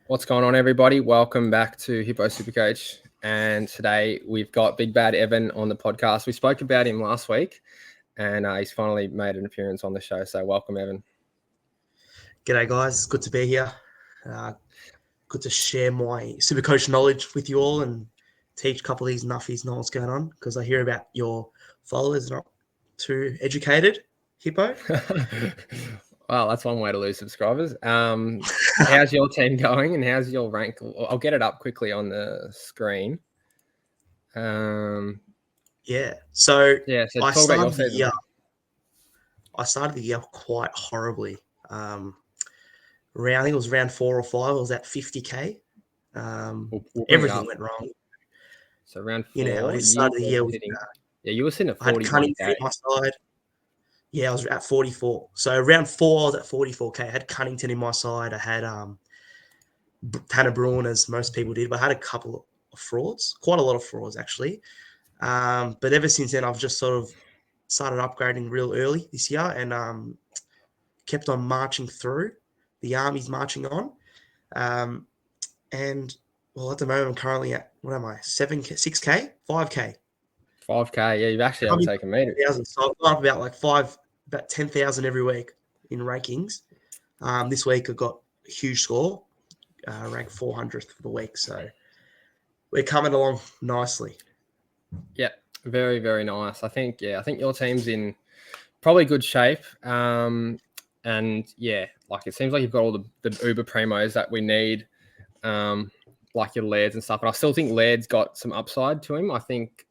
What's going on, everybody? Welcome back to Hippo Supercoach. And today we've got Big Bad Evan on the podcast. We spoke about him last week, and he's finally made an appearance on the show. So welcome, Evan. G'day, guys. It's good to be here. Good to share my Supercoach knowledge with you all and teach a couple of these nuffies know what's going on, because I hear about your followers not too educated, Hippo. Well, that's one way to lose subscribers. How's your team going and how's your rank? I'll get it up quickly on the screen. So I started the year quite horribly. I think it was round 4 or 5. I was at 50k. Everything went wrong. So round 4, I started the year with you were sitting at 41k. I had Cunnington on my side. Yeah, I was at 44. So round 4, I was at 44k. I had Cunnington in my side. I had Tanner Bruin, as most people did, but I had a couple of frauds, quite a lot of frauds actually. But ever since then, I've just sort of started upgrading real early this year and kept on marching through. The army's marching on. And well, at the moment, I'm currently at, what am I, 7K, 6K, 5K? 5K, yeah, you've actually overtaken me. So I've gone up about 10,000 every week in rankings. This week I got a huge score, ranked 400th for the week. So we're coming along nicely. Yeah, very, very nice. I think your team's in probably good shape. And yeah, like it seems like you've got all the Uber primos that we need, like your Laird's and stuff. But I still think Laird's got some upside to him. I think,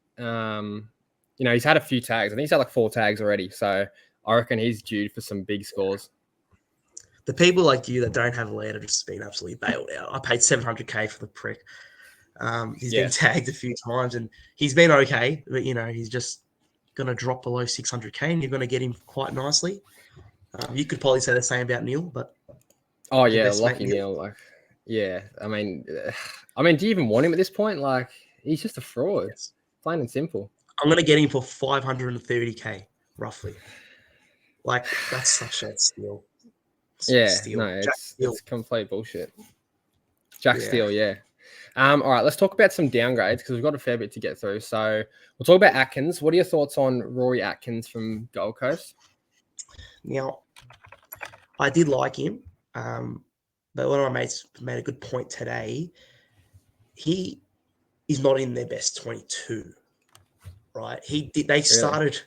he's had a few tags. I think he's had like 4 tags already. So I reckon he's due for some big scores. The people like you that don't have a Laird have just been absolutely bailed out. I paid 700k for the prick. He's been tagged a few times and he's been okay, but he's just going to drop below 600k and you're going to get him quite nicely. You could probably say the same about Neil, but lucky Neil. Like, yeah, I mean, do you even want him at this point? Like, he's just a fraud, plain and simple. I'm going to get him for 530k roughly. Like, that's such a steal. It's complete bullshit. Jack Steele, yeah. All right, let's talk about some downgrades because we've got a fair bit to get through. So we'll talk about Atkins. What are your thoughts on Rory Atkins from Gold Coast? Now, I did like him, but one of my mates made a good point today. He is not in their best 22, right? They started.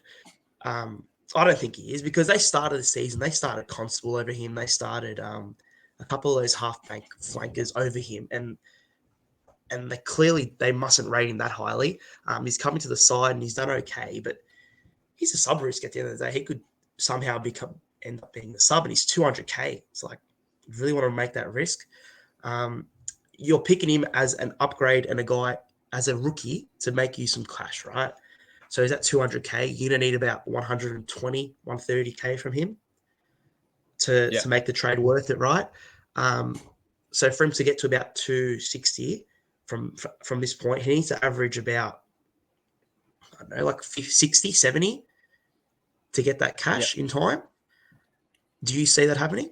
I don't think he is, because they started the season. They started Constable over him. They started a couple of those half-bank flankers over him, and they mustn't rate him that highly. He's coming to the side and he's done okay, but he's a sub risk at the end of the day. He could somehow end up being the sub, and he's 200k. It's like, you really want to make that risk? You're picking him as an upgrade and a guy as a rookie to make you some cash, right? So he's at 200k. You're going to need about 120, 130k from him to make the trade worth it, right? So for him to get to about 260 from this point, he needs to average about, I don't know, like 60, 70 to get that cash in time. Do you see that happening?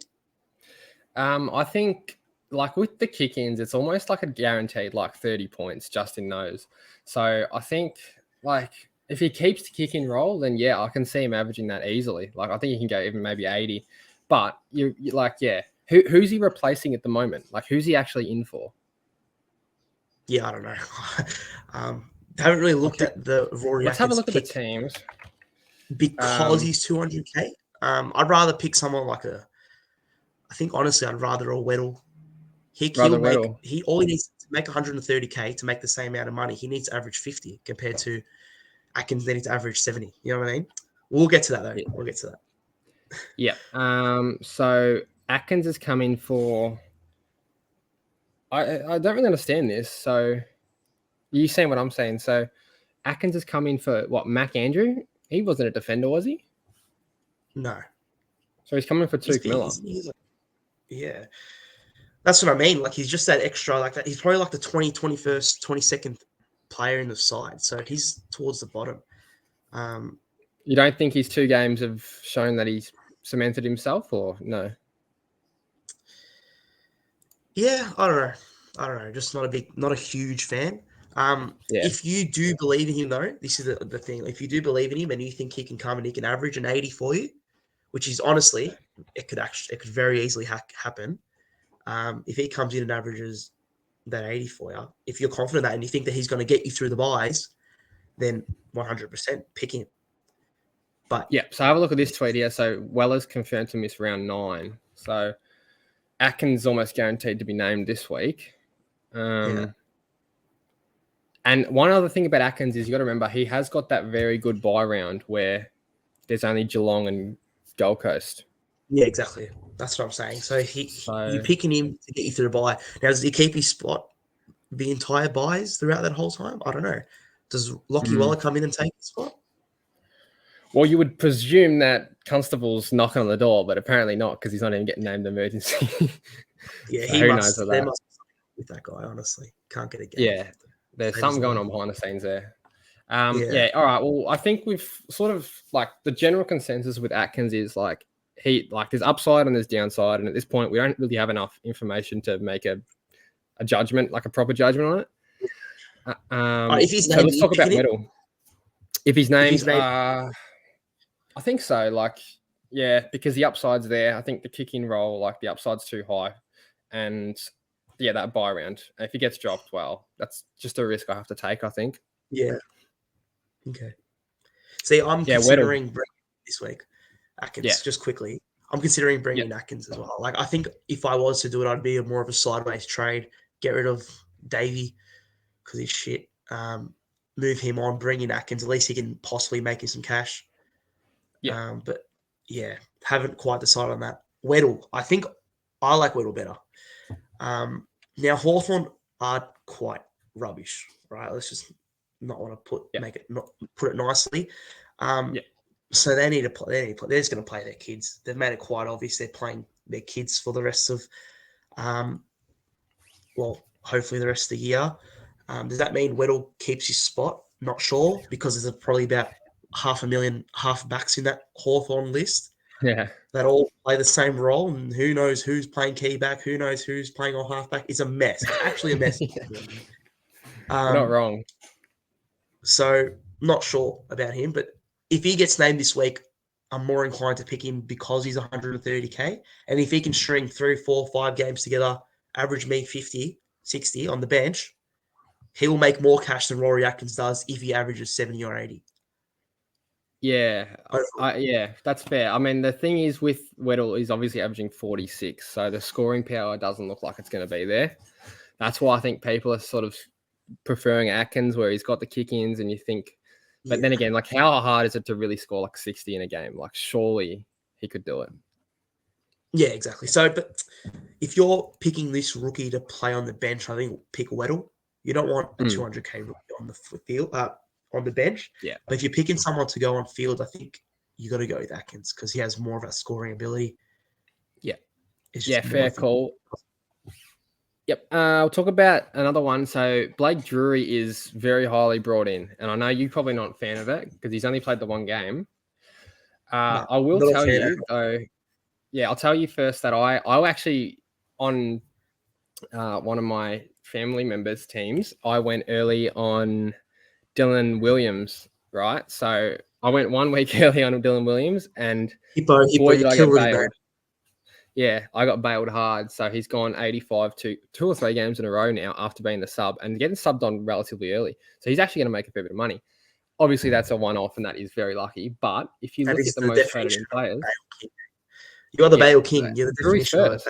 I think, like with the kick-ins, it's almost like a guaranteed like 30 points just in those. So I think, like, if he keeps the kick-in roll, then yeah, I can see him averaging that easily. Like, I think he can go even maybe 80. But you like, yeah, who's he replacing at the moment? Like, who's he actually in for? Yeah, I don't know. I haven't really looked at the Rory. Let's have a look at the teams. Because he's 200k. I'd rather pick someone like I think honestly, I'd rather a Weddle. All he needs to make 130k to make the same amount of money. He needs to average 50 compared to Atkins. They need to average 70. You know what I mean? We'll get to that though. We'll get to that. Yeah. So Atkins is coming for. I don't really understand this. So you saying what I'm saying? So Atkins is coming for what? Mac Andrew? He wasn't a defender, was he? No. So he's coming for Tuke Miller. Yeah. That's what I mean. Like, he's just that extra, like that. He's probably like the 21st, 22nd player in the side. So he's towards the bottom. You don't think his 2 games have shown that he's cemented himself, or no? Yeah, I don't know. Just not a huge fan. Yeah. If you do believe in him, though, this is the thing. If you do believe in him and you think he can come and he can average an 80 for you, which is honestly, it could very easily happen. If he comes in and averages that 80 for you, if you're confident that and you think that he's going to get you through the buys, then 100% pick him. But Yeah. So have a look at this tweet here. So Weller's confirmed to miss round 9. So Atkins almost guaranteed to be named this week. yeah, And one other thing about Atkins is you got to remember he has got that very good buy round where there's only Geelong and Gold Coast. yeah, exactly. That's what I'm saying. So you're picking him to get you through the buy. Now, does he keep his spot the entire buys throughout that whole time? I don't know. Does Lockie Weller come in and take his spot? Well, you would presume that Constable's knocking on the door, but apparently not because he's not even getting named emergency. Yeah, so who knows there that? must be something with that guy, honestly. Can't get a game. Yeah, there's something going on behind the scenes there. Yeah. All right. Well, I think we've sort of like the general consensus with Atkins is like there's upside and there's downside, and at this point we don't really have enough information to make a judgment, like a proper judgment on it. If he's so named, let's talk about Weddle. If he's named, I think so. Like, yeah, because the upside's there. I think the kick-in role, like the upside's too high, and yeah, that buy round. And if he gets dropped, well, that's just a risk I have to take. I think. Yeah. Okay. See, I'm considering bringing this week Atkins. Yeah. Just quickly, I'm considering bringing Atkins as well. Like, I think if I was to do it, I'd be more of a sideways trade. Get rid of Davey because he's shit. Move him on, bring in Atkins. At least he can possibly make you some cash. Yeah. But yeah, haven't quite decided on that. Weddle, I think I like Weddle better. Now Hawthorn are quite rubbish, right? Let's just not want to put it nicely. So they need to play. They're just going to play their kids. They've made it quite obvious they're playing their kids for the rest of, hopefully the rest of the year. Does that mean Weddle keeps his spot? Not sure, because there's probably about 500,000 half-backs in that Hawthorn list. Yeah. That all play the same role, and who knows who's playing key back, who knows who's playing on half-back. It's a mess. It's actually a mess. You're not wrong. So, not sure about him, but if he gets named this week, I'm more inclined to pick him because he's 130K. And if he can string 3, 4, 5 games together, average me 50, 60 on the bench, he will make more cash than Rory Atkins does if he averages 70 or 80. Yeah, that's fair. I mean, the thing is with Weddle, he's obviously averaging 46, so the scoring power doesn't look like it's going to be there. That's why I think people are sort of preferring Atkins, where he's got the kick-ins, and you think, but then again, like how hard is it to really score like 60 in a game? Like surely he could do it. Yeah, exactly. So, but if you're picking this rookie to play on the bench, I think pick Weddle. You don't want a 200K rookie on the field, on the bench. Yeah. But if you're picking someone to go on field, I think you got to go with Atkins because he has more of a scoring ability. Yeah. Fair call. Yep. I'll talk about another one. So Blake Drury is very highly brought in, and I know you're probably not a fan of it because he's only played the one game. I will tell you though. Yeah, I'll tell you first that I actually on one of my family members' teams, I went early on Dylan Williams, right? So I went 1 week early on Dylan Williams, and Hippo, you killed him. Yeah, I got bailed hard. So he's gone 85 to 2 or 3 games in a row now after being the sub and getting subbed on relatively early. So he's actually going to make a fair bit of money. Obviously, that's a one-off, and that is very lucky. But if you look at the most traded players, you are the Bale King. You're the definition of it.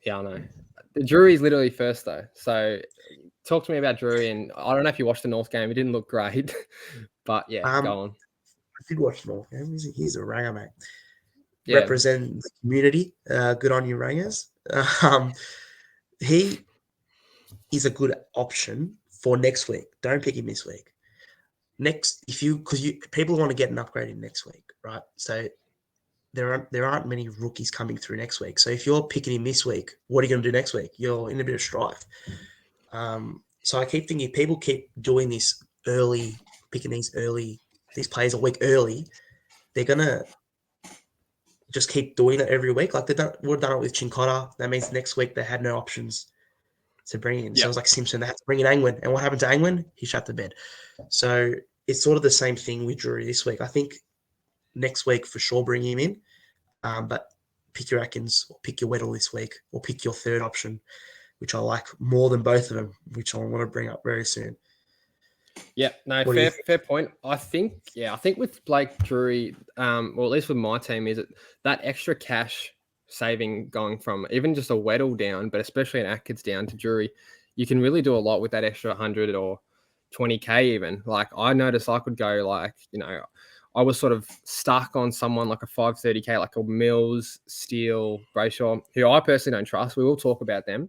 Yeah, I know. The Drury's literally first, though. So talk to me about Drury. And I don't know if you watched the North game. It didn't look great. But, yeah, go on. I did watch the North game. He's a ranger, mate. Yeah. Represent the community. Good on you, Rangers. He is a good option for next week. Don't pick him this week. People want to get an upgrade in next week, right? So there aren't many rookies coming through next week. So if you're picking him this week, what are you going to do next week? You're in a bit of strife. So I keep thinking people keep doing this early, picking these players a week early. They're gonna just keep doing it every week. Like would have done it with Chincotta. That means next week they had no options to bring in. So it was like Simpson, they had to bring in Angwin. And what happened to Angwin? He shut the bed. So it's sort of the same thing with Drury this week. I think next week for sure bring him in. But pick your Atkins or pick your Weddle this week or pick your third option, which I like more than both of them, which I want to bring up very soon. Yeah, no, fair point. I think with Blake Drury, or at least with my team, is that extra cash saving going from even just a Weddle down, but especially an Atkins down to Drury, you can really do a lot with that extra 100 or 20K even. Like I noticed I could go like, I was sort of stuck on someone like a 530K, like a Mills, Steele, Brayshaw, who I personally don't trust. We will talk about them.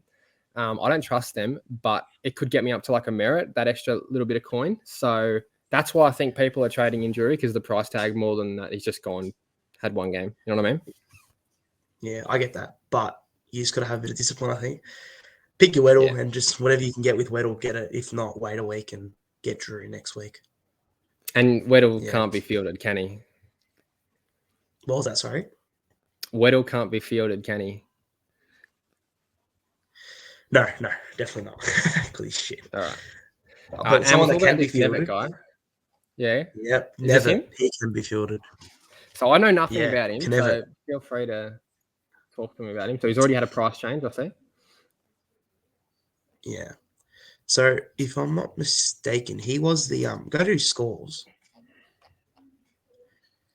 I don't trust them, but it could get me up to like a merit, that extra little bit of coin. So that's why I think people are trading in Drury, because the price tag more than that, he's just had one game. You know what I mean? Yeah, I get that. But you just got to have a bit of discipline, I think. Pick your Weddle and just whatever you can get with Weddle, get it. If not, wait a week and get Drury next week. And Weddle can't be fielded, can he? What was that, sorry? Weddle can't be fielded, can he? No, definitely not. Holy shit. All right. But someone that can be fielded. guy. Yeah. Yep. Never. He can be fielded. So I know nothing about him. So feel free to talk to me about him. So he's already had a price change, I see. Yeah. So if I'm not mistaken, he was the go to scores.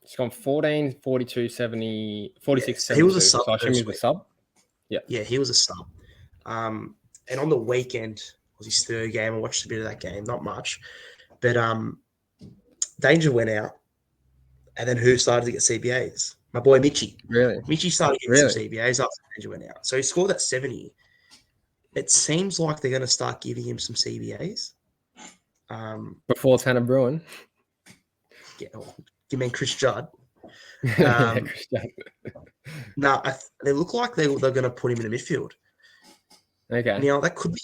He's gone 14, 42, 70, 46, 72. He was a sub. So I assume he was a sub. Yeah. Yeah, he was a sub. And on the weekend was his third game. I watched a bit of that game, not much. But Danger went out. And then who started to get CBAs? My boy Mitchie. Really? Mitchie started getting some CBAs after Danger went out. So he scored at 70. It seems like they're going to start giving him some CBAs. Before Tanner Bruin. Yeah, you mean Chris Judd? Chris Judd. No, they look like they're going to put him in the midfield. Okay. Now, that could be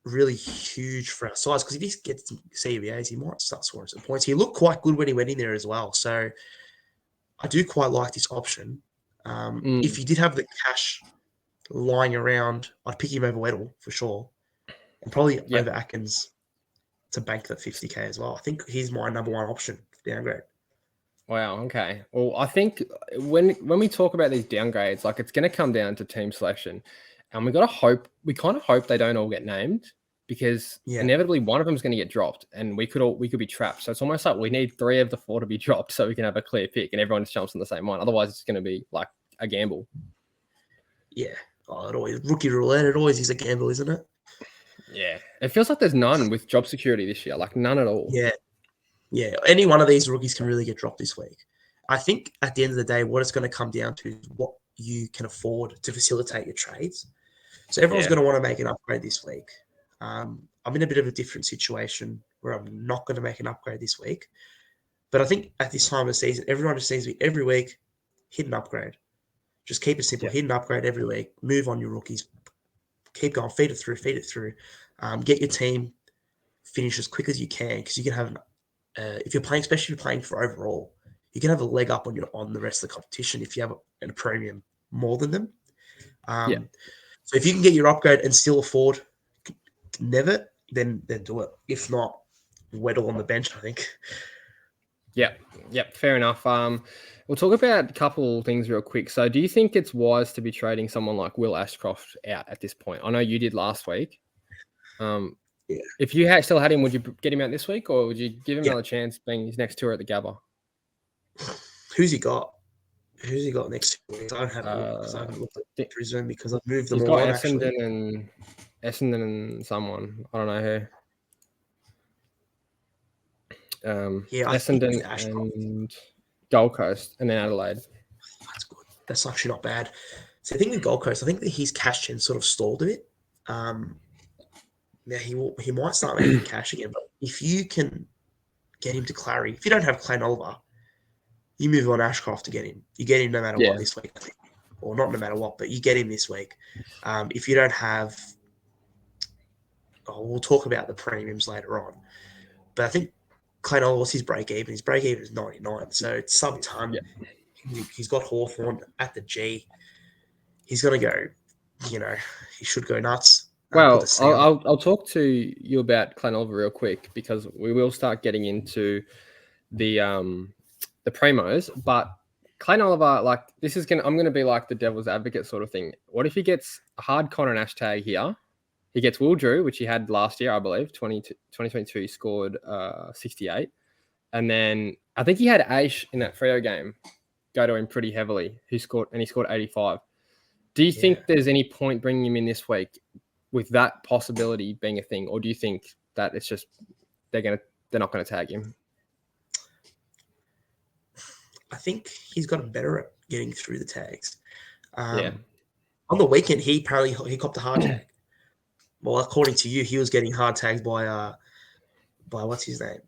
really huge for our size, because if he gets some CBAs, he might start scoring some points. He looked quite good when he went in there as well. So I do quite like this option. If you did have the cash lying around, I'd pick him over Weddle for sure, and probably over Atkins to bank that 50K as well. I think he's my number one option for downgrade. Wow. Okay. Well, I think when we talk about these downgrades, like it's going to come down to team selection, and we kind of hope they don't all get named, because inevitably one of them is going to get dropped, and we could be trapped. So it's almost like we need 3 of the 4 to be dropped so we can have a clear pick, and everyone just jumps on the same one. Otherwise, it's going to be like a gamble. Yeah. Oh, it always rookie roulette. It always is a gamble, isn't it? Yeah. It feels like there's none with job security this year, like none at all. Yeah. Yeah. Any one of these rookies can really get dropped this week. I think at the end of the day, what it's going to come down to is what you can afford to facilitate your trades. So everyone's going to want to make an upgrade this week. I'm in a bit of a different situation where I'm not going to make an upgrade this week. But I think at this time of the season, everyone just seems to be every week, hit an upgrade. Just keep it simple. Hit an upgrade every week. Move on your rookies. Keep going. Feed it through. Get your team finished as quick as you can, because you can have, if you're playing, especially if you're playing for overall, you can have a leg up on the rest of the competition if you have a premium more than them. So if you can get your upgrade and still afford Never, then do it. If not, Weddle on the bench, I think. Yep, fair enough. We'll talk about a couple things real quick. So do you think it's wise to be trading someone like Will Ashcroft out at this point? I know you did last week. If you still had him, would you get him out this week, or would you give him another chance being his next tour at the Gabba? Who's he got? Who's he got next 2 weeks? I don't have a look, because I haven't looked at Brisbane, because I've moved them all on, actually. Essendon and someone. I don't know who. Essendon and Gold Coast, and then Adelaide. That's good. That's actually not bad. So I think with Gold Coast, I think that his cash gen sort of stalled a bit. Now he might start making cash again, but if you can get him to Clary, if you don't have Clayton Oliver, you move on Ashcroft to get him. You get him no matter what this week, or not no matter what, but you get him this week. If you don't have, we'll talk about the premiums later on, but I think Clayton Oliver was his break even. His break even is 99, so it's sub-ton. He's got Hawthorn at the G. He's going to go, he should go nuts. Well, I'll talk to you about Clayton Oliver real quick because we will start getting into the promos. But Clayton Oliver, like I'm gonna be like the devil's advocate sort of thing. What if he gets a hard Connor and hashtag here? He gets Will Drew, which he had last year, I believe, 2022. He scored 68, and then I think he had Ash in that Freo game go to him pretty heavily. He scored 85. Do you think there's any point bringing him in this week with that possibility being a thing, or do you think that it's just they're not gonna tag him? I think he's gotten better at getting through the tags. On the weekend, he copped a hard tag. Well, according to you, he was getting hard tags by what's his name?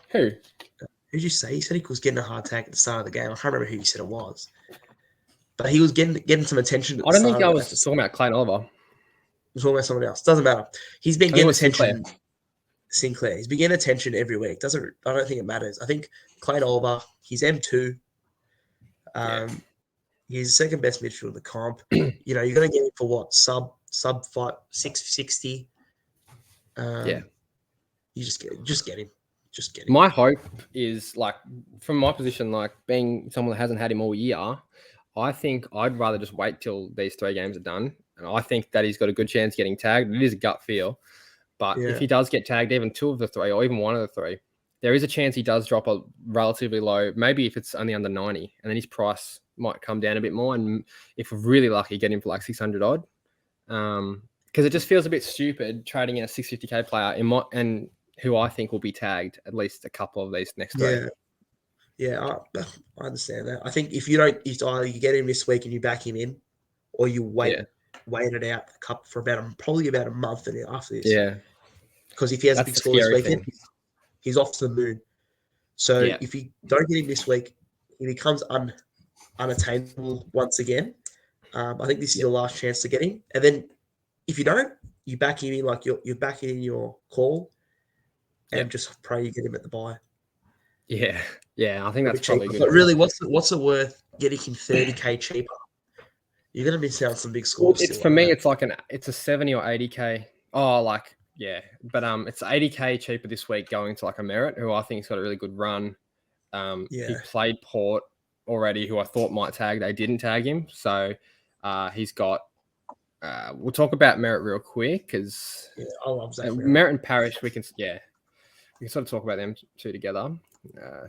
Who? Who did you say? He said he was getting a hard tag at the start of the game. I can't remember who you said it was, but he was getting some attention. I don't think I was talking about Clayton Oliver. I was talking about someone else. Doesn't matter. He's been getting attention. Sinclair. He's been getting attention every week. I don't think it matters. I think Clayton Oliver, he's M2. He's second best midfielder in the comp. You're going to get him for what? Sub 660. You just get him. My hope is, like, from my position, like being someone that hasn't had him all year, I think I'd rather just wait till these 3 games are done. And I think that he's got a good chance of getting tagged. It is a gut feel. But if he does get tagged, even 2 of the 3 or even 1 of the 3, there is a chance he does drop a relatively low, maybe if it's only under 90, and then his price might come down a bit more. And if we're really lucky, get him for like 600 odd. Because it just feels a bit stupid trading in a 650k player and who I think will be tagged at least a couple of these next 3. Yeah, I understand that. I think if either you get him this week and you back him in, or you wait it out for probably about a month after this. Yeah. Because if he has a big score this weekend, he's off to the moon. So if you don't get him this week, he becomes unattainable once again. I think this is your last chance to get him. And then if you don't, you back him in, like you're backing in your call and just pray you get him at the bye. Yeah. I think that's probably good. But really, what's it worth getting him 30k cheaper? You're going to miss out on some big scores. It's for me, it's like it's a 70 or 80k. Oh, like, yeah. But it's 80k cheaper this week going to like a Merritt, who I think has got a really good run. He played Port already, who I thought might tag. They didn't tag him. So he's got, we'll talk about Merritt real quick because I love Zach Merritt and Parish, we can sort of talk about them 2 together.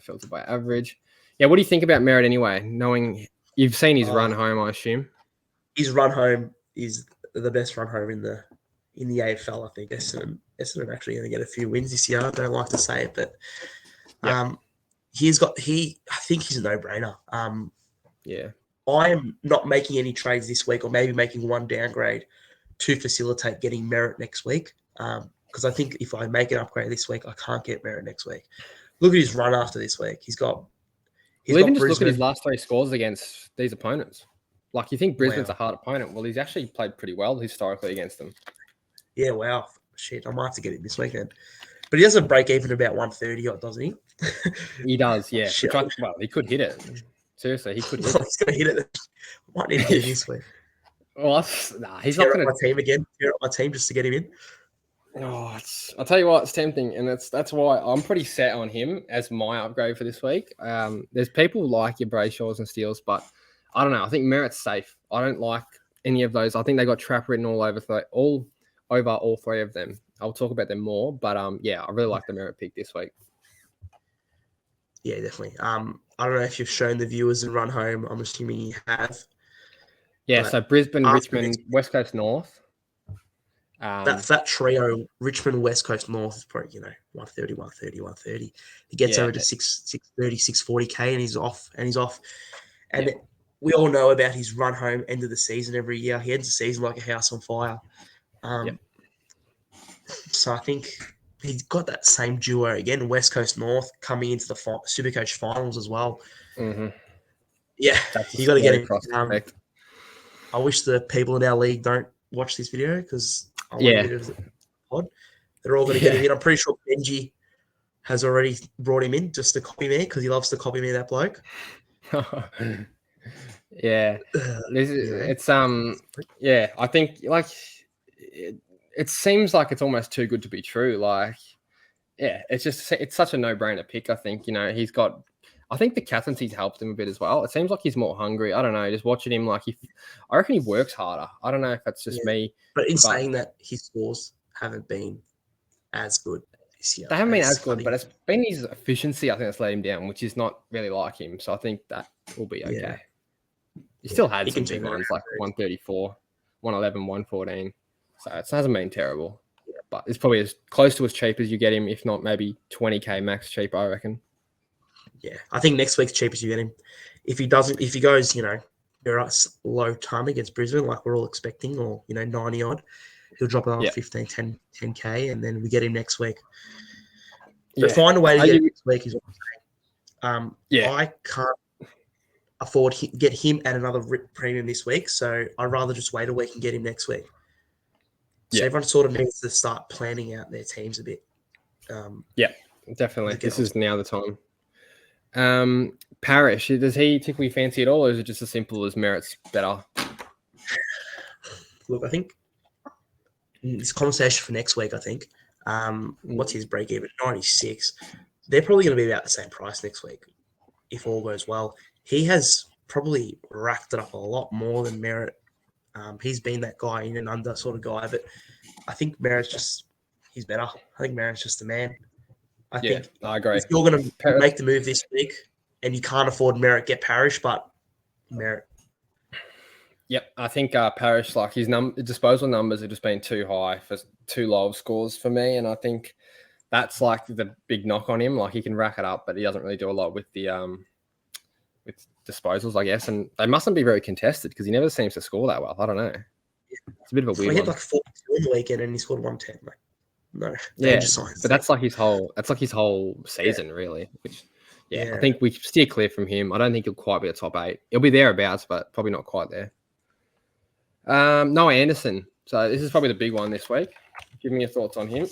Filtered by average. Yeah, what do you think about Merritt anyway? Knowing you've seen his run home, I assume. His run home is the best run home in the AFL. I think Essendon are actually going to get a few wins this year. I don't like to say it, but I think he's a no-brainer. I am not making any trades this week, or maybe making 1 downgrade to facilitate getting Merritt next week. Because I think if I make an upgrade this week, I can't get Merritt next week. Look at his run after this week. He's got even just look at his last 3 scores against these opponents. Like, you think Brisbane's a hard opponent. Well, he's actually played pretty well historically against them. Yeah, wow. Shit, I might have to get him this weekend. But he doesn't break even about 130 odd, doesn't he? He does, yeah. Well, he could hit it. Seriously, he could hit it. He's going to hit it. I might need to get him this week. Well, he's not going to... my team again. Tear up my team just to get him in. Oh, I'll tell you what, it's tempting, and that's why I'm pretty set on him as my upgrade for this week. There's people like your Brayshaws and Steels, but I don't know. I think Merritt's safe. I don't like any of those. I think they got trap written all over all 3 of them. I'll talk about them more, but I really like the Merritt pick this week. Yeah, definitely. I don't know if you've shown the viewers and run home. I'm assuming you have. Yeah, so Brisbane, Richmond, West Coast North. That trio, Richmond, West Coast North, is probably 130, 130, 130. He gets over to 630, 640k, and he's off. And we all know about his run home end of the season every year. He ends the season like a house on fire. So I think he's got that same duo again, West Coast North, coming into the Supercoach finals as well. Mm-hmm. Yeah, you got to get him. I wish the people in our league don't watch this video because I want to do the pod. They're all going to get him in. I'm pretty sure Benji has already brought him in just to copy me because he loves to copy me, that bloke. Yeah, yeah. I think like it seems like it's almost too good to be true. Like, yeah, it's such a no-brainer pick. I think he's got. I think the captaincy's helped him a bit as well. It seems like he's more hungry. I don't know. Just watching him, like I reckon he works harder. I don't know if that's just me. But in saying that, his scores haven't been as good this year. They haven't been as good, but it's been his efficiency, I think, that's let him down, which is not really like him. So I think that will be okay. Yeah. He still had some big ones, like 134, 111, 114. So it hasn't been terrible. Yeah. But it's probably as close to as cheap as you get him, if not maybe 20K max cheap, I reckon. Yeah, I think next week's cheap as you get him. If he goes, low ton against Brisbane, like we're all expecting, or 90 odd, he'll drop it 15, 10K, and then we get him next week. But find a way to get him next week is what I'm saying. I can't afford get him at another premium this week, so I'd rather just wait a week and get him next week. So everyone sort of needs to start planning out their teams a bit. Definitely. This is now the time. Parish, does he tickle your fancy at all, or is it just as simple as Merritt's better? Look, I think this conversation for next week, I think. What's his break even? 96. They're probably going to be about the same price next week if all goes well. He has probably racked it up a lot more than Merritt. He's been that guy in and under sort of guy, but I think Merritt's he's better. I think Merritt's just the man. I think I agree. If you're going to make the move this week and you can't afford Merritt, get Parish, but Merritt. Yep, I think Parish, like his disposal numbers have just been too high for too low of scores for me, and I think that's like the big knock on him. Like he can rack it up, but he doesn't really do a lot with the with disposals, I guess. And they mustn't be very contested because he never seems to score that well. I don't know. It's a bit of a weird one. He had like 42 on the weekend and he scored 110. Like, no, but that's like his whole season, really. Which, I think we steer clear from him. I don't think he'll quite be a top 8. He'll be thereabouts, but probably not quite there. Noah Anderson. So this is probably the big one this week. Give me your thoughts on him.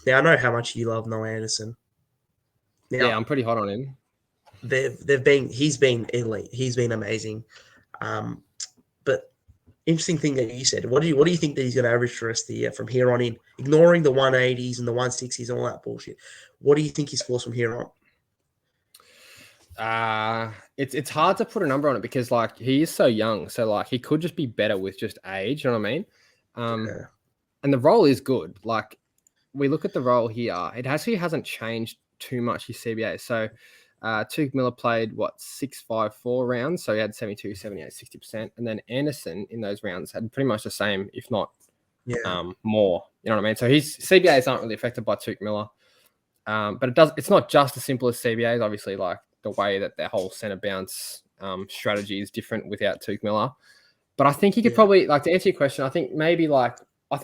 Yeah, I know how much you love Noah Anderson. Now, I'm pretty hot on him. He's been elite. He's been amazing. But interesting thing that you said. What do you think that he's going to average for the rest of the year from here on in? Ignoring the 180s and the 160s and all that bullshit. What do you think he scores from here on? It's hard to put a number on it because like he is so young. So like he could just be better with just age. You know what I mean? And the role is good. Like we look at the role here. It actually hasn't changed too much his CBA. So Tuke Miller played 654 rounds, so he had 72, 78, 60%, and then Anderson in those rounds had pretty much the same, if not more. You know what I mean? So his CBAs aren't really affected by Tuke Miller, but it's not just as simple as CBAs. Obviously, like the way that their whole centre bounce strategy is different without Tuke Miller. But I think he could probably, like to answer your question, I think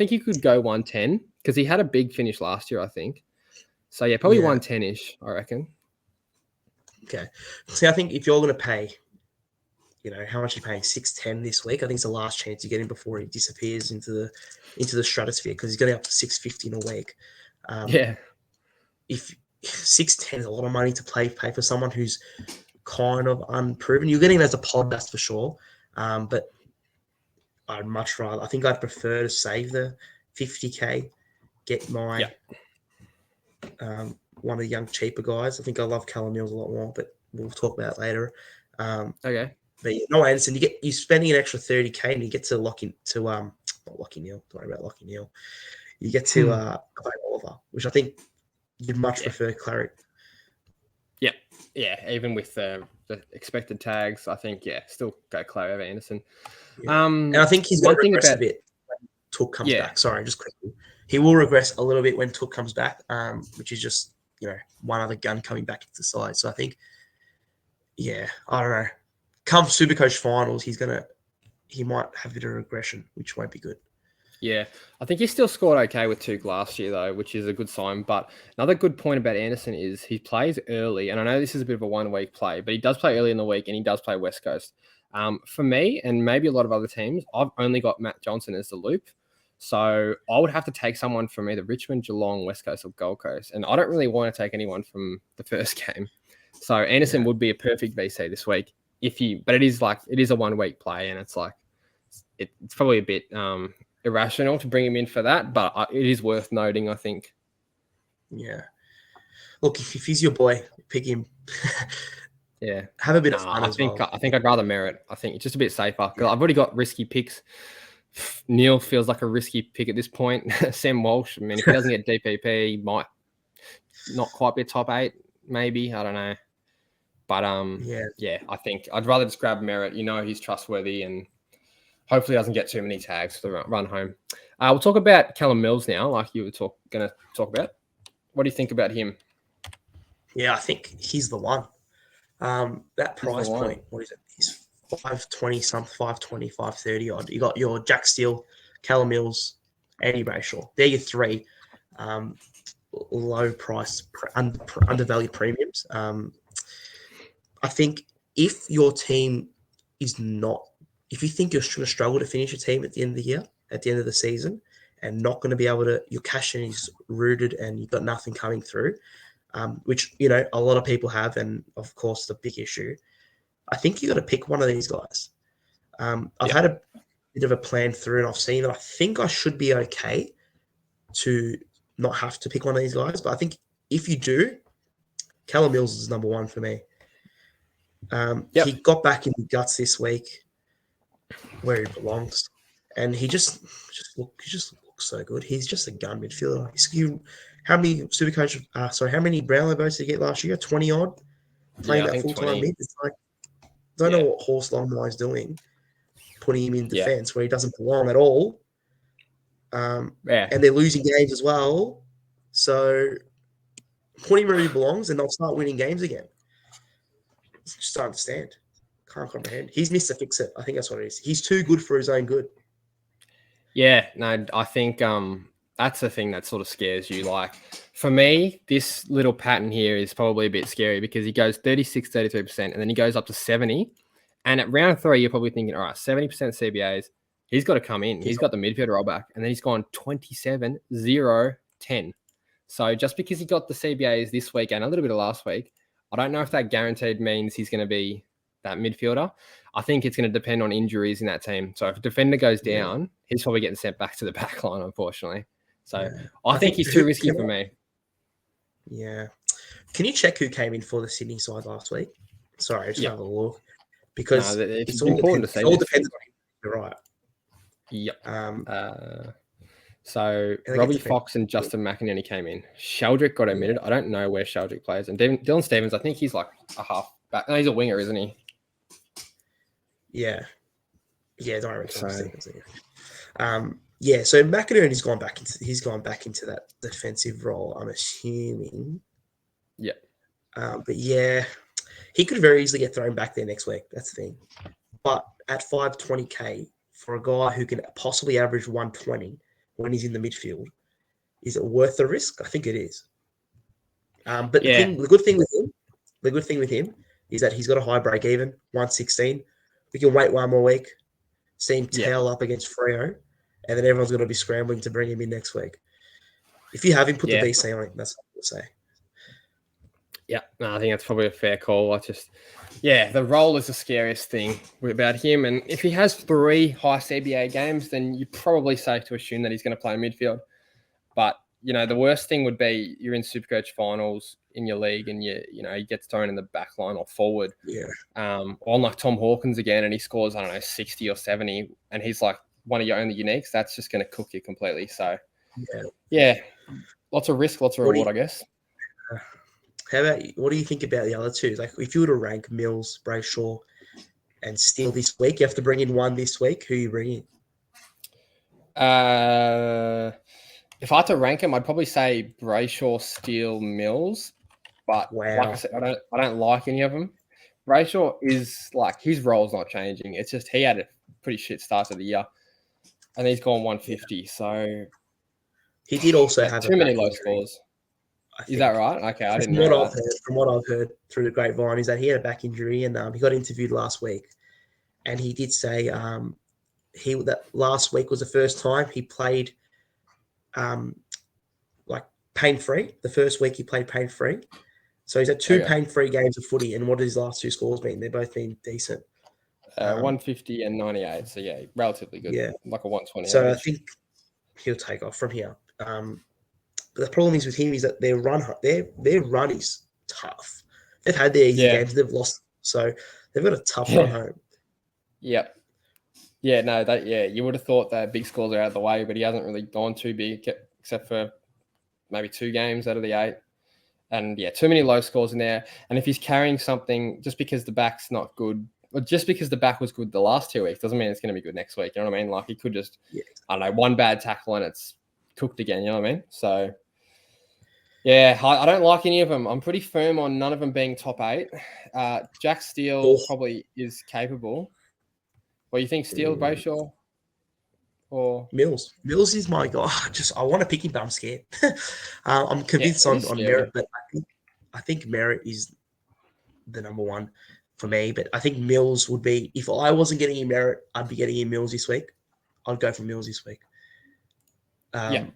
he could go 110 because he had a big finish last year, I think. So probably 110-ish, I reckon. Okay. See, I think if you're going to pay, how much are you paying? 610 this week. I think it's the last chance you get him before he disappears into the stratosphere because he's getting up to 650 in a week. If 610 is a lot of money to pay for someone who's kind of unproven, you're getting him as a pod, that's for sure. But I'd much rather. I think I'd prefer to save the 50K, get my one of the young, cheaper guys. I think I love Callum Mills a lot more, but we'll talk about it later. Okay. But Noah Anderson, you're spending an extra 30K and you get to not Lockie Neal. Don't worry about Lockie Neal. You get to Clayton Oliver, which I think you'd much prefer Clary. Yeah. Even with the expected tags, I think still go Clary over Anderson. And I think he's going to regress a bit when Took comes back. Sorry, just quickly. He will regress a little bit when Took comes back, which is just one other gun coming back into the side. So I think, I don't know. Come Supercoach finals, he might have a bit of regression, which won't be good. Yeah, I think he still scored okay with Tuke last year, though, which is a good sign. But another good point about Anderson is he plays early. And I know this is a bit of a one-week play, but he does play early in the week and he does play West Coast. For me, and maybe a lot of other teams, I've only got Matt Johnson as the loop. So I would have to take someone from either Richmond, Geelong, West Coast, or Gold Coast. And I don't really want to take anyone from the first game. So Anderson would be a perfect VC this week but it is a 1 week play, and it's like it's probably a bit irrational to bring him in for that, but it is worth noting, I think. Yeah. Look, if he's your boy, pick him. Yeah. Have a bit of fun as well. I think I'd rather Merritt. I think it's just a bit safer. I've already got risky picks. Neil feels like a risky pick at this point. Sam Walsh, I mean, if he doesn't get DPP, he might not quite be a top 8, maybe. I don't know. But yeah, I think I'd rather just grab Merritt. He's trustworthy and hopefully doesn't get too many tags for the run home. We'll talk about Callum Mills now, like you were going to talk about. What do you think about him? Yeah, I think he's the one. That price point, what is it? He's 520 something, 520, 530 odd. You got your Jack Steele, Callum Mills, Eddie Brayshaw. They're your 3 low price, undervalued premiums. I think if your team is not, if you think you're going to struggle to finish a team at the end of the year, at the end of the season, and not going to be able to, your cash in is rooted and you've got nothing coming through, which, a lot of people have, and of course the big issue, I think you got to pick one of these guys. I've had a bit of a plan through, and I've seen that I think I should be okay to not have to pick one of these guys, but I think if you do, Callum Mills is number 1 for me. He got back in the guts this week where he belongs, and he just looks so good. He's just a gun midfielder. How many Supercoach? How many Brownlow votes did he get last year? 20 odd, playing that full time mid. It's like, I don't know what Horse Longmire's doing, putting him in defence where he doesn't belong at all. And they're losing games as well. So put him where he belongs, and they'll start winning games again. Just don't understand. Can't comprehend. He's Mr. Fix-It. I think that's what it is. He's too good for his own good. Yeah, no, I think that's the thing that sort of scares you. Like, for me, this little pattern here is probably a bit scary because he goes 36, 33%, and then he goes up to 70. And at round 3, you're probably thinking, all right, 70% CBAs, he's got to come in. He's got the midfield roll back. And then he's gone 27, 0, 10. So just because he got the CBAs this week and a little bit of last week, I don't know if that guaranteed means he's going to be that midfielder. I think it's going to depend on injuries in that team. So if a defender goes down, he's probably getting sent back to the back line, unfortunately. So I think he's too risky for me. Yeah. Can you check who came in for the Sydney side last week? Sorry, just have a look. Because it's all important to say. It all depends on him. You're right. Yep. So Robbie Fox and Justin McInerney came in. Sheldrick got omitted. I don't know where Sheldrick plays. And Dylan Stevens, I think he's like a half back. No, he's a winger, isn't he? Yeah. Yeah, don't remember Stevens. So McInerney's gone back into that defensive role, I'm assuming. Yeah. But yeah, he could very easily get thrown back there next week. That's the thing. But at 520K for a guy who can possibly average 120 when he's in the midfield, is it worth the risk? I think it is. But the good thing with him is that he's got a high break even, 116. We can wait one more week, see him tail up against Freo, and then everyone's going to be scrambling to bring him in next week. If you have him, put the VC on it. That's what I'll say. Yeah, no, I think that's probably a fair call. The role is the scariest thing about him. And if he has 3 high CBA games, then you're probably safe to assume that he's going to play midfield. But, the worst thing would be you're in Supercoach finals in your league and he gets thrown in the back line or forward. Yeah. On like Tom Hawkins again, and he scores, 60 or 70, and he's like one of your only uniques. That's just going to cook you completely. So, lots of risk, lots of reward, I guess. What do you think about the other two? Like, if you were to rank Mills, Brayshaw, and Steele this week, you have to bring in one this week. Who are you bringing? If I had to rank them, I'd probably say Brayshaw, Steele, Mills. But like I said, I don't like any of them. Brayshaw is like, his role's not changing. It's just he had a pretty shit start of the year, and he's gone 150. So he did also have too many low scores. Is that right? Okay, I didn't know that. From what I've heard through the grapevine is that he had a back injury, and he got interviewed last week, and he did say that last week was the first time he played like pain-free. The first week he played pain-free, So he's had two Okay. pain-free games of footy, and what have his last two scores been? They've both been decent. 150 and 98. So yeah, relatively good. Yeah. Like a 120 So average. I think he'll take off from here. But the problem is with him is that their run is tough. They've had their easy games, they've lost, so they've got a tough run home. Yep. Yeah, no, you would have thought that big scores are out of the way, but he hasn't really gone too big except for maybe 2 games out of the 8. And yeah, too many low scores in there. And if he's carrying something just because the back's not good, or just because the back was good the last 2 weeks, doesn't mean it's going to be good next week. You know what I mean? Like he could just, I don't know, one bad tackle and it's cooked again. You know what I mean? So yeah, I don't like any of them. I'm pretty firm on none of them being top 8. Jack Steele probably is capable. Well, you think Steele, Brayshaw, or Mills? Mills is my guy. I want to pick him, but I'm scared. I'm convinced on merit, but I think merit is the number one for me. But I think Mills would be, if I wasn't getting him merit, I'd be getting him Mills this week. I'd go for Mills this week. I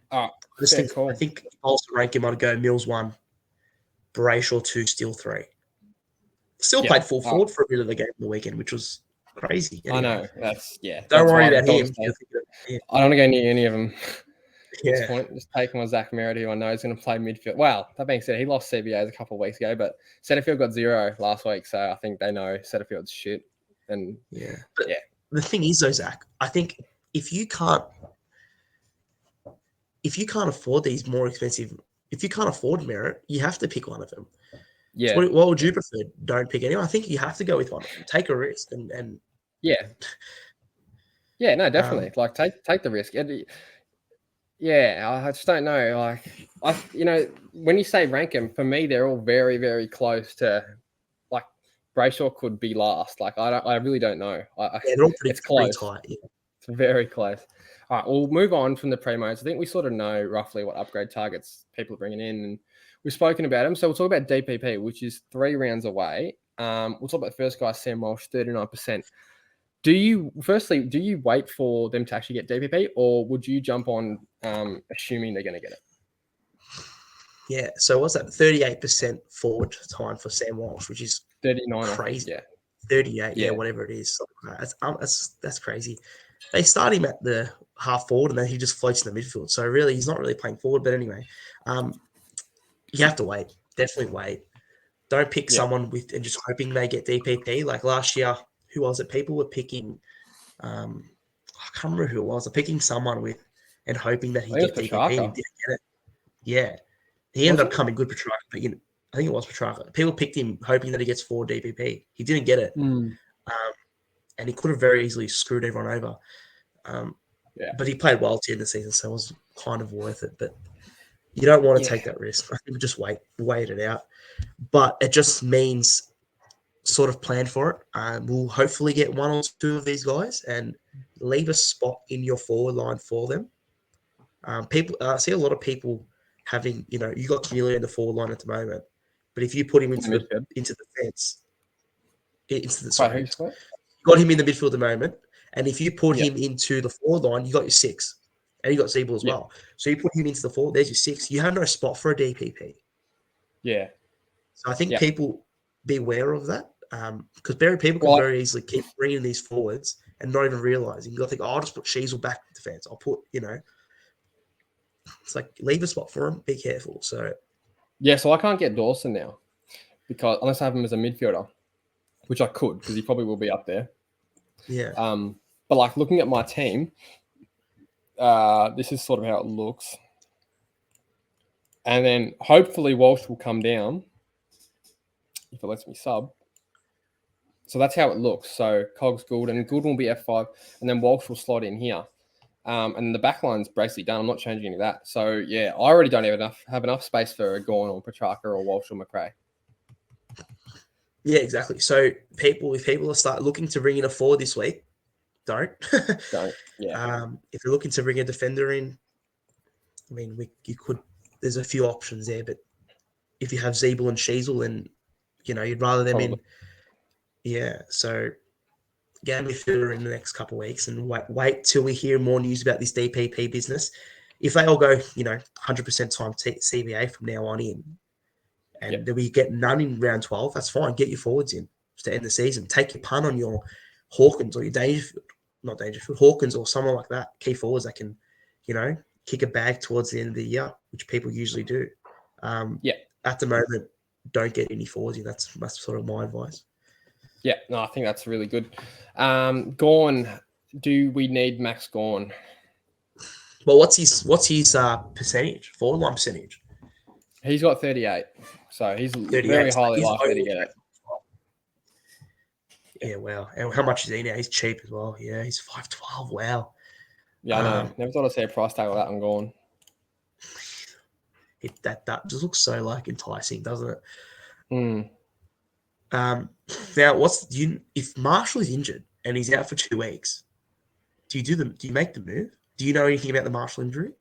think if I was to rank him, I'd go Mills 1, Brayshaw 2, Steele 3. Still played full forward for a bit of the game on the weekend, which was crazy. Anyway. I know. Don't worry about him. I don't want to go near any of them at this point. Just take him on Zach Merritt, who I know is going to play midfield. Well, that being said, he lost CBAs a couple of weeks ago, but Setterfield got 0 last week, so I think they know Setterfield's shit. And the thing is, though, Zach, I think if you can't afford these more expensive, if you can't afford Merritt, you have to pick one of them. Yeah. So what would you prefer? Don't pick anyone. I think you have to go with one of them. Take a risk and yeah, no, definitely. Like take the risk. Yeah, I just don't know. Like when you say rank them, for me, they're all very, very close to. Like Brayshaw could be last. Like I really don't know. They're all pretty close. Tight. Yeah. It's very close. All right, we'll move on from the premos. I think we sort of know roughly what upgrade targets people are bringing in, and we've spoken about them. So we'll talk about DPP, which is 3 rounds away. We'll talk about the first guy, Sam Walsh, 39%. Do you wait for them to actually get DPP, or would you jump on assuming they're going to get it? Yeah. So what's that? 38% forward time for Sam Walsh, which is 39. Crazy. Yeah. 38. Yeah. Whatever it is. That's crazy. They start him at the half forward, and then he just floats in the midfield. So really, he's not really playing forward. But anyway, you have to wait. Definitely wait. Don't pick someone with and just hoping they get DPP. Like last year, who was it? People were picking. I can't remember who it was. They're picking someone with and hoping that he get DPP. And he didn't get it. Yeah, he ended up coming good Petrarca, but I think it was Petrarca. People picked him hoping that he gets 4 DPP. He didn't get it, and he could have very easily screwed everyone over. But he played well to end the season, so it was kind of worth it. But you don't want to take that risk. I think just wait it out. But it just means sort of plan for it. We'll hopefully get 1 or 2 of these guys and leave a spot in your forward line for them. People, I see a lot of people having, you got Camilla in the forward line at the moment, but if you put him into the fence, you got him in the midfield at the moment, and if you put him into the forward line, you got your 6, and you got Zeeble as well. So you put him into the forward, there's your 6. You have no spot for a DPP. Yeah. So I think people be aware of that, because people can very easily keep bringing these forwards and not even realizing. You'll think, I'll just put Sheasel back in defense. I'll put, it's like leave a spot for him. Be careful. So so I can't get Dawson now because unless I have him as a midfielder, which I could because he probably will be up there. Yeah. But like looking at my team, this is sort of how it looks, and then hopefully Walsh will come down if it lets me sub. So that's how it looks. So Cogs, Goulden will be F5, and then Walsh will slot in here. And the back line's basically done. I'm not changing any of that. So, yeah, I already don't have enough space for a Gawn or Petrarca or Walsh or McRae. Yeah, exactly. So if people start looking to bring in a forward this week, don't. Yeah. If you're looking to bring a defender in, I mean, you could. There's a few options there, but if you have Zeeble and Sheasel, then you'd rather them in. Yeah. So get a midfielder in the next couple of weeks, and wait till we hear more news about this DPP business. If they all go, 100% time CBA from now on in, and then we get none in round 12, that's fine. Get your forwards in to end the season. Take your punt on your Hawkins or your Hawkins or someone like that. Key forwards that can, kick a bag towards the end of the year, which people usually do. At the moment, don't get any forwards in. That's sort of my advice. Yeah, no, I think that's really good. Gawn, do we need Max Gawn? Well, what's his percentage? Forward line percentage? He's got 38, so he's 38, very so highly he's likely to get it. Yeah, wow. And how much is he now? He's cheap as well. Yeah, he's 5'12". Wow. Yeah, I know. Never thought I'd see a price tag like that on Gawn. That just looks so enticing, doesn't it? Mm. Now, if Marshall is injured and he's out for 2 weeks, do you make the move? Do you know anything about the Marshall injury?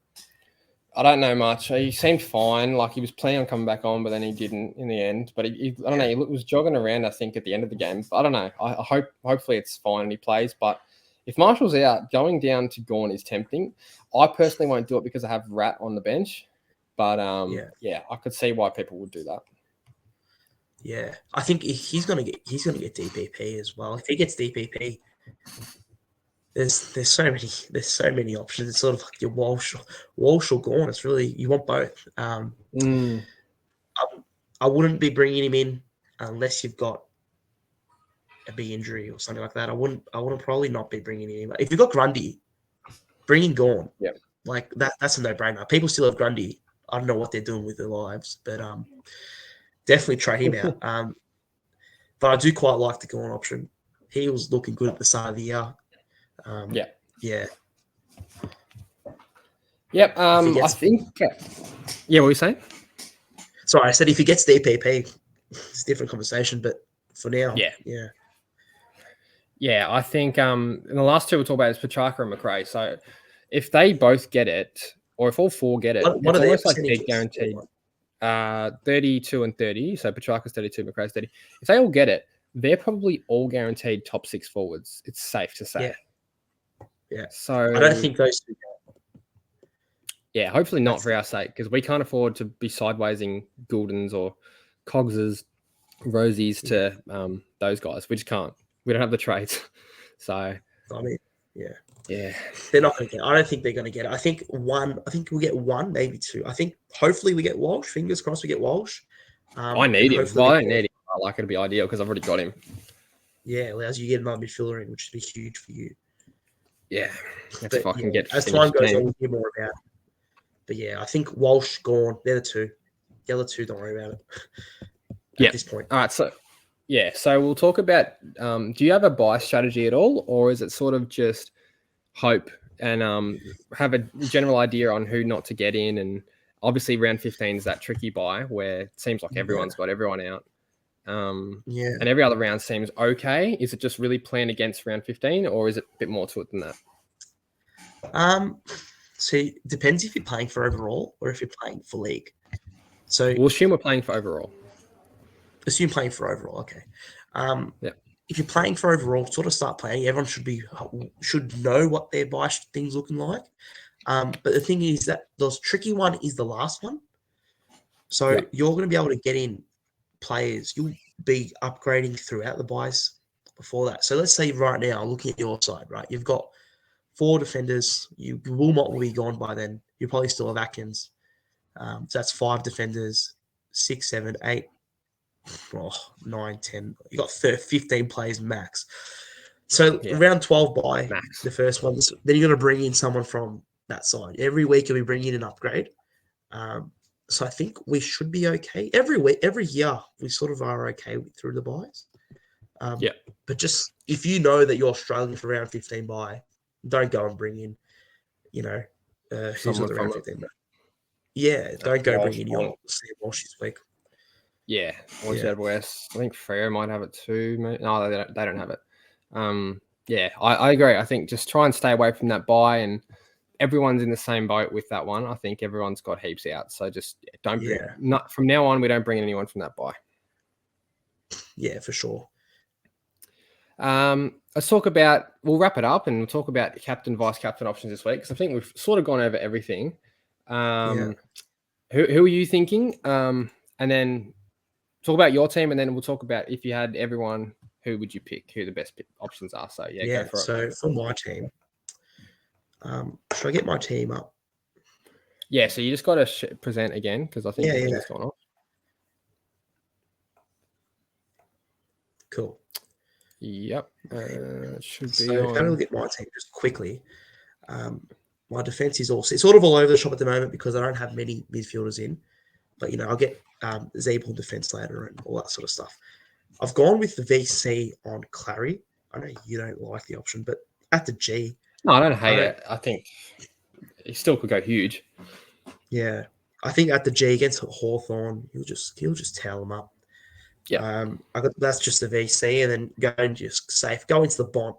I don't know much. He seemed fine. He was planning on coming back on, but then he didn't in the end. But I don't know. He was jogging around, I think, at the end of the game. But I don't know. I hopefully it's fine and he plays. But if Marshall's out, going down to Gawn is tempting. I personally won't do it because I have Rat on the bench. But I could see why people would do that. Yeah, I think he's gonna get DPP as well. If he gets DPP, there's so many options. It's sort of like your Walsh or Gawn. It's really, you want both. I wouldn't be bringing him in unless you've got a big injury or something like that. I wouldn't probably not be bringing him in. If you've got Grundy, bring in Gawn. Yeah, that's a no-brainer. People still have Grundy. I don't know what they're doing with their lives, but definitely try him out. But I do quite like the Gawn option. He was looking good at the start of the year. Yeah. Yep. I think. Yeah, what were you saying? Sorry, I said if he gets the EPP, it's a different conversation. But for now, yeah. I think in the last two we'll talk about is Petrarca and McRae. So if they both get it, or if all four get it, what it's are their almost like percentages? they're guaranteed. 32 and 30. So Petrarca's 32, McRae's 30. If they all get it, they're probably all guaranteed top 6 forwards. It's safe to say. Yeah. So I don't think those two. Yeah, hopefully not for our sake, because we can't afford to be sidewaysing Gouldens or Coggses, Rosies to those guys. We just can't. We don't have the trades. So I mean, yeah. They're not going to get it. I don't think they're going to get it. I think we'll get one, maybe two. I think hopefully we get Walsh. Fingers crossed we get Walsh. I need him. Well, I don't need him. I like it'd be ideal because I've already got him. Yeah, allows you to get another midfielder in, which would be huge for you. Yeah. If I can get as time goes on, we'll hear more about it. But yeah, I think Walsh, Gawn, they're the two. The other two, don't worry about it at this point. All right. So we'll talk about, do you have a buy strategy at all, or is it sort of just hope and have a general idea on who not to get in? And obviously round 15 is that tricky buy where it seems like everyone's got everyone out. And every other round seems okay. Is it just really planned against round 15, or is it a bit more to it than that? So it depends if you're playing for overall or if you're playing for league. So we'll assume we're playing for overall. Assume playing for overall, okay. If you're playing for overall, sort of start playing. Everyone should know what their buy thing's looking like. But the thing is that the tricky one is the last one. So you're going to be able to get in players. You'll be upgrading throughout the buys before that. So let's say right now, looking at your side, right, you've got 4 defenders. Wilmot will be gone by then. You probably still have Atkins. So that's 5 defenders, 6, 7, 8, 9, 10. You got 15 players max. So round 12 by max. The first one. Then you're going to bring in someone from that side. Every week you'll be bringing in an upgrade. So I think we should be okay. Every year we sort of are okay through the buys. But just if you know that you're struggling for round 15 buy, don't go and bring in, who's on the round 15. Don't go bring in your Sam Walsh this week. Yeah, Walsh out west. I think Frere might have it too. No, they don't have it. I agree. I think just try and stay away from that buy, and everyone's in the same boat with that one. I think everyone's got heaps out. So just don't bring from now on, we don't bring anyone from that buy. Yeah, for sure. Let's talk about, we'll wrap it up and we'll talk about captain, vice captain options this week, because I think we've sort of gone over everything. Who are you thinking? And then talk about your team, and then we'll talk about if you had everyone, who would you pick? Who the best options are? So Yeah. go for it. So for my team, should I get my team up? Yeah. So you just got to present again because I think the thing's gone off. Cool. Yep. Should be So if I on. look at my team just quickly, my defense is also sort of all over the shop at the moment because I don't have many midfielders in. But, you know, I'll get Zeeble defense later and all that sort of stuff. I've gone with the VC on Clary. I know you don't like the option, but at the G. No, I don't hate it. I think he still could go huge. Yeah. I think at the G against Hawthorn, he'll just towel them up. Yeah. That's just the VC, and then go and just safe. Go into the Bont.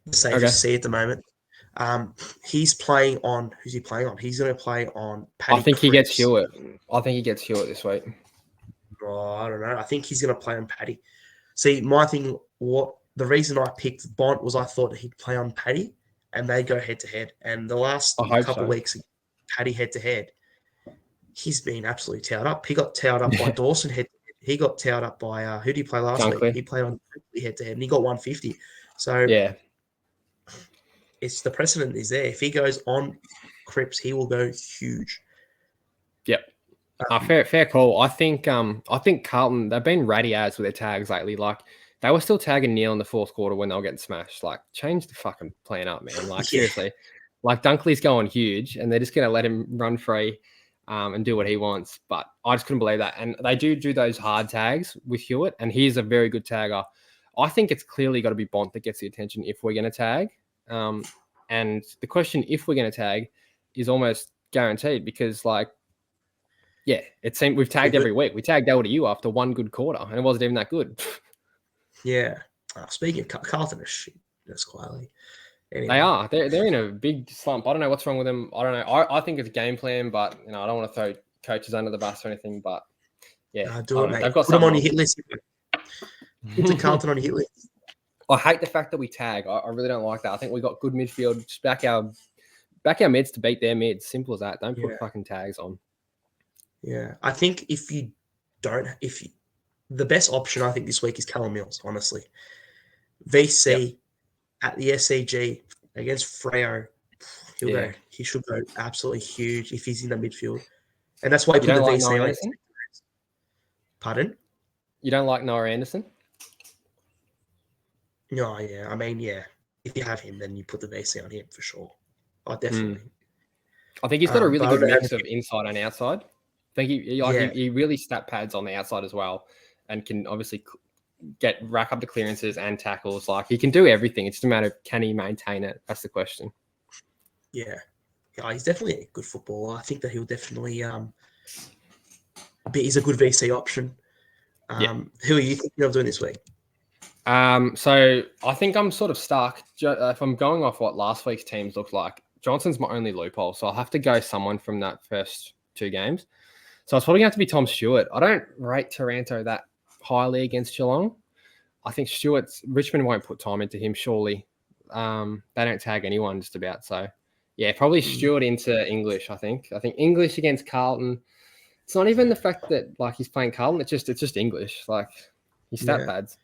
The safest C at the moment. He's playing on. Who's he playing on? He's going to play on Paddy. I think Cripps. he gets Hewitt. I think he gets Hewitt this week. Oh, I don't know. I think he's going to play on Paddy. See, my thing. The reason I picked Bont was I thought he'd play on Paddy, and they go head to head. And the last couple of weeks, Paddy head to head, he's been absolutely towed up. He got towed up by Dawson head. He got towed up by who did he play last week? He played on head to head, and he got 150. So yeah. It's the precedent is there. If he goes on Cripps, he will go huge. Yep. Fair call. I think Carlton, they've been ratty ads with their tags lately. Like they were still tagging Neil in the fourth quarter when they were getting smashed. Like change the fucking plan up, man. Like seriously. Like Dunkley's going huge and they're just gonna let him run free and do what he wants. But I just couldn't believe that. And they do those hard tags with Hewitt, and he's a very good tagger. I think it's clearly got to be Bont that gets the attention if we're gonna tag. And the question if we're going to tag is almost guaranteed because, like, yeah, it seemed we've tagged every week. We tagged LDU after one good quarter, and it wasn't even that good. Yeah. Speaking of Carlton, is shit. That's quietly. Anyway. They are. They're in a big slump. I don't know what's wrong with them. I don't know. I think it's a game plan, but you know, I don't want to throw coaches under the bus or anything. But yeah, do it, mate. They've got Put them on your hit list. Put the Carlton on your hit list. I hate the fact that we tag. I really don't like that. I think we got good midfield. Just back our mids to beat their mids. Simple as that. Don't put fucking tags on. Yeah, I think the best option I think this week is Callum Mills. Honestly, VC at the SCG against Freo, he should go absolutely huge if he's in the midfield, and that's why he put the VC on it. Pardon? You don't like Noah Anderson? No, yeah. I mean, yeah. If you have him, then you put the VC on him for sure. Oh, definitely. I think he's got a really good mix of inside and outside. I think he really stat pads on the outside as well, and can obviously rack up the clearances and tackles. Like he can do everything. It's just a matter of can he maintain it. That's the question. Yeah, he's definitely a good footballer. I think that he'll definitely he's a good VC option. Who are you thinking of doing this week? So I think I'm sort of stuck. If I'm going off what last week's teams looked like, Johnson's my only loophole, so I'll have to go someone from that first two games. So it's probably going to have to be Tom Stewart. I don't rate Taranto that highly against Geelong. I think Richmond won't put time into him, surely. They don't tag anyone just about. So, yeah, probably Stewart into English, I think. I think English against Carlton. It's not even the fact that, like, he's playing Carlton. It's just English. Like, he's stat pads.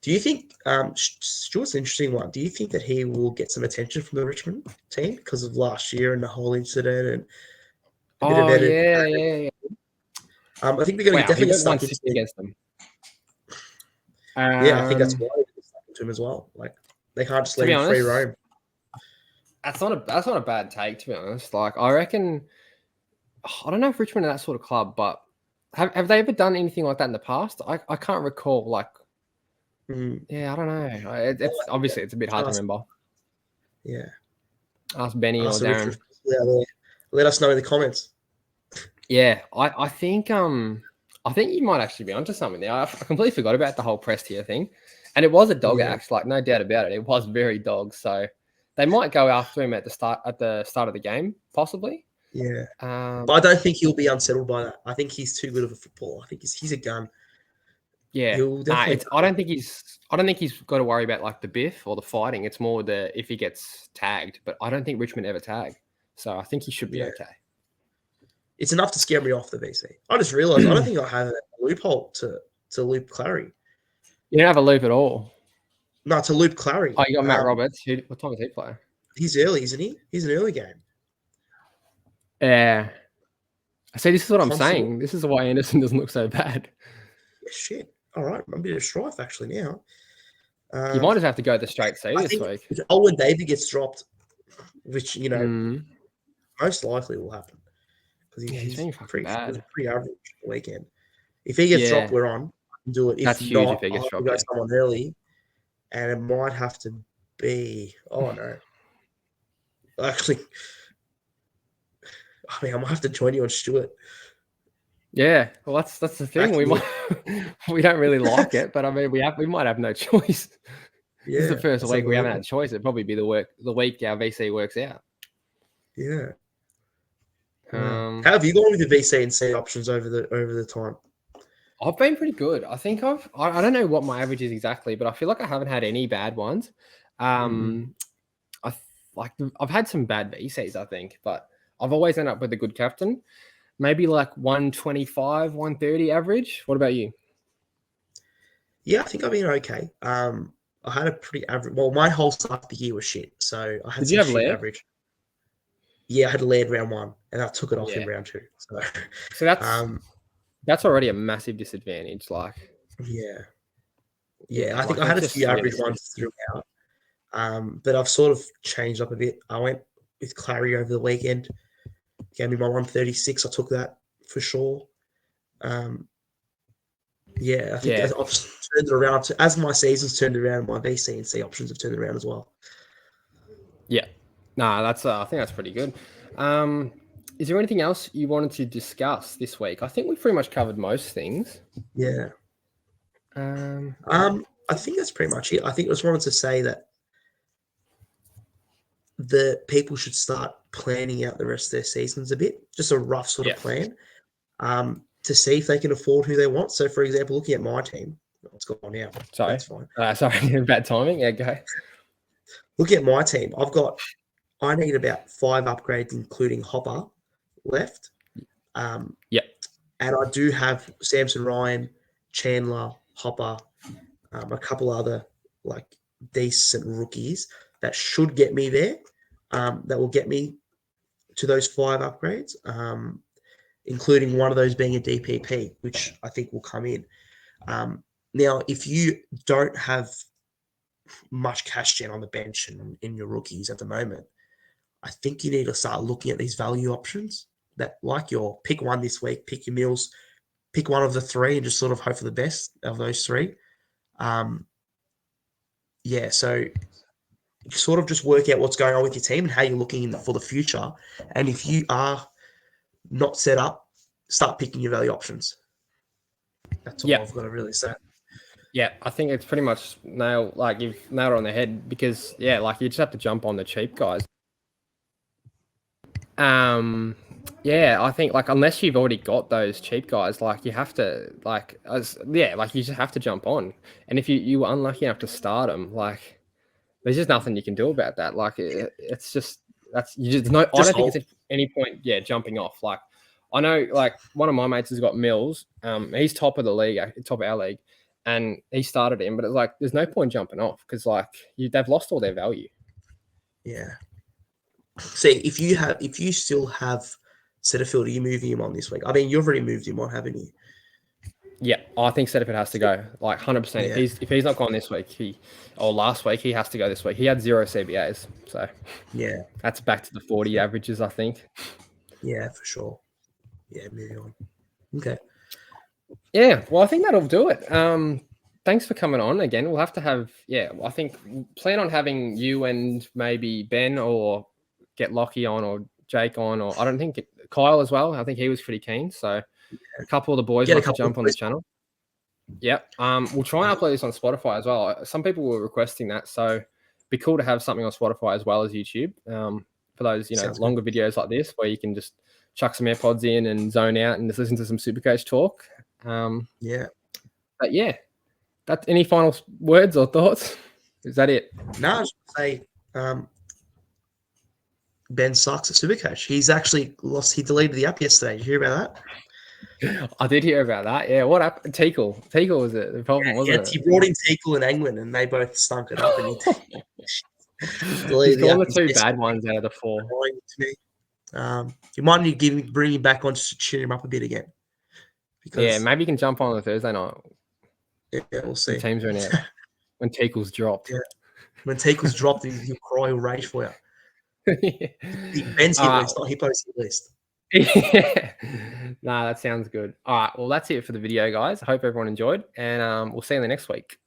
Do you think Stewart's an interesting one? Do you think that he will get some attention from the Richmond team because of last year and the whole incident and yeah. I think they're going to definitely stuck against them. I think that's why they're stuck to him as well. Like they can't just let him free roam. That's not a bad take, to be honest. Like I reckon, I don't know if Richmond are that sort of club, but have they ever done anything like that in the past? I can't recall. Like. Yeah, I don't know. It's obviously it's a bit hard to remember. Yeah. Ask Benny or Darren. Let us know in the comments. Yeah, I think you might actually be onto something there. I completely forgot about the whole Prestia thing, and it was a dog act, like no doubt about it. It was very dog, so they might go after him at the start of the game, possibly. Yeah, but I don't think he'll be unsettled by that. I think he's too good of a footballer. I think he's a gun. Yeah, I don't think he's got to worry about like the biff or the fighting. It's more if he gets tagged. But I don't think Richmond ever tag, so I think he should be okay. It's enough to scare me off the VC. I just realised I don't think I have a loophole to loop Clary. You don't have a loop at all. No, to loop Clary. Oh, you got Matt Roberts. What time does he play? He's early, isn't he? He's an early game. Yeah. See, this is what I'm Thompson- saying. This is why Anderson doesn't look so bad. Yeah, shit. All right, I'm a bit of strife actually now. You might just have to go the straight C this week. If Owen Davey gets dropped, which most likely will happen because he's been pretty bad. Pretty average weekend. If he gets dropped, we're on. I can do it. If That's huge not, if he gets I'll dropped. go someone early, and it might have to be. Oh no, actually, I might have to join you on Stuart. Yeah, well, that's the thing. We don't really like it, but I mean, we might have no choice. Yeah, this is the first week we haven't had a choice. It'd probably be the week our VC works out. Yeah. How have you gone with your VC and C options over the time? I've been pretty good. I think I don't know what my average is exactly, but I feel like I haven't had any bad ones. I've had some bad VCs, I think, but I've always ended up with a good captain. Maybe like 125, 130 average. What about you? Yeah, I think I've been okay. I had a pretty average. Well, my whole start of the year was shit, so I had Did you have Laird? average. Yeah, I had Laird round 1, and I took it off in round 2. So that's already a massive disadvantage. Like, I think I had a few average ones throughout, but I've sort of changed up a bit. I went with Clary over the weekend. Gave me my 136. I took that for sure. I think I've turned it around. As my season's turned around, my VC and C options have turned around as well. Yeah. No, that's I think that's pretty good. Is there anything else you wanted to discuss this week? I think we've pretty much covered most things. Yeah. I think that's pretty much it. I think I just wanted to say that the people should start planning out the rest of their seasons a bit, just a rough sort of plan, to see if they can afford who they want. So, for example, looking at my team, it's gone now. Sorry, that's fine. Sorry, bad timing. Yeah, go. Looking at my team, I need about 5 upgrades, including Hopper, left. And I do have Samson Ryan, Chandler, Hopper, a couple other like decent rookies that should get me there. That will get me to those 5 upgrades, including one of those being a DPP, which I think will come in. Now, if you don't have much cash gen on the bench and in your rookies at the moment, I think you need to start looking at these value options that, like your pick one this week, pick your meals, pick one of the 3 and just sort of hope for the best of those 3. So sort of just work out what's going on with your team and how you're looking for the future. And if you are not set up, start picking your value options. That's all I've got to really say. Yeah, I think it's pretty much you've nailed it on the head because, you just have to jump on the cheap guys. I think unless you've already got those cheap guys, you have to you just have to jump on. And if you were unlucky enough to start them, there's just nothing you can do about that. It's just I don't think it's at any point jumping off. I know one of my mates has got Mills. He's top of the league, top of our league, and he started him. But it's there's no point jumping off because they've lost all their value. Yeah. See, if you still have Setterfield, are you moving him on this week? I mean, you've already moved him on, haven't you? Yeah, I think Setterfield has to go 100%. Yeah. If he's not gone this week, or last week, he has to go this week. He had 0 CBAs, so that's back to the 40 averages, I think. Yeah, for sure. Yeah, moving on. Okay. Yeah, well, I think that'll do it. Thanks for coming on again. We'll have to have I think plan on having you and maybe Ben or get Lockie on or Jake on, or I don't think Kyle as well. I think he was pretty keen. So a couple of the boys want to jump on the channel. Yep. We'll try and upload this on Spotify as well. Some people were requesting that, so it'd be cool to have something on Spotify as well as YouTube. For those longer videos like this where you can just chuck some AirPods in and zone out and just listen to some Supercoach talk. But any final words or thoughts? Is that it? No, I just say Ben sucks at Supercoach. He's actually lost. He deleted the app yesterday. Did you hear about that? I did hear about that. Yeah, what happened? Teakle was it? The problem, wasn't He it? brought in Teakle and England, and they both stunk it up. And he He's deleted the gone app. the He's two messaging bad ones out of the four. me. You might need to bring him back on just to cheer him up a bit again. Yeah, Because maybe you can jump on Thursday night. yeah, we'll The see. teams are in out when Teakle's dropped. Yeah. When Teakle's dropped, he'll cry, he'll rage for you. Ben's hit list, not Hippo's hit list. Yeah. Nah, that sounds good. All right. Well, that's it for the video, guys. I hope everyone enjoyed, and we'll see you in the next week.